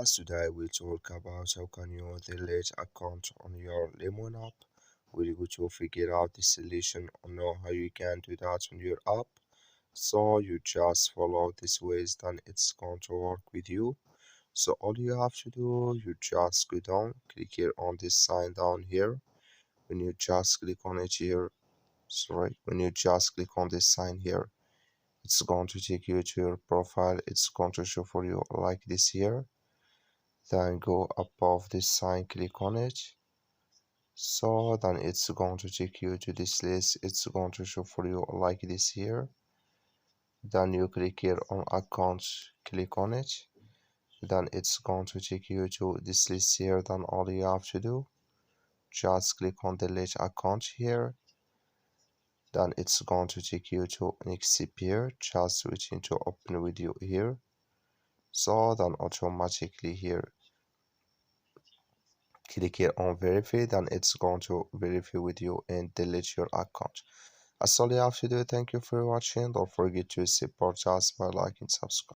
Today we'll talk about how can you delete account on your Lemon app. We're going to figure out the solution or know how you can do that on your app. So you just follow this ways, then it's going to work with you. So all you have to do, you just go down, click here on this sign down here. When you just click on it here, when you just click on this sign here, it's going to take you to your profile. It's going to show for you like this here. Then go above this sign, click on it. So then it's going to take you to this list. It's going to show for you like this here. Then you click here on accounts, click on it. Then it's going to take you to this list here. Then all you have to do, just click on delete account here. Then it's going to take you to next here. Just switching to open video here. So then automatically here, click here on verify, then it's going to verify with you and delete your account. That's all you have to do. Thank you for watching. Don't forget to support us by liking, subscribe.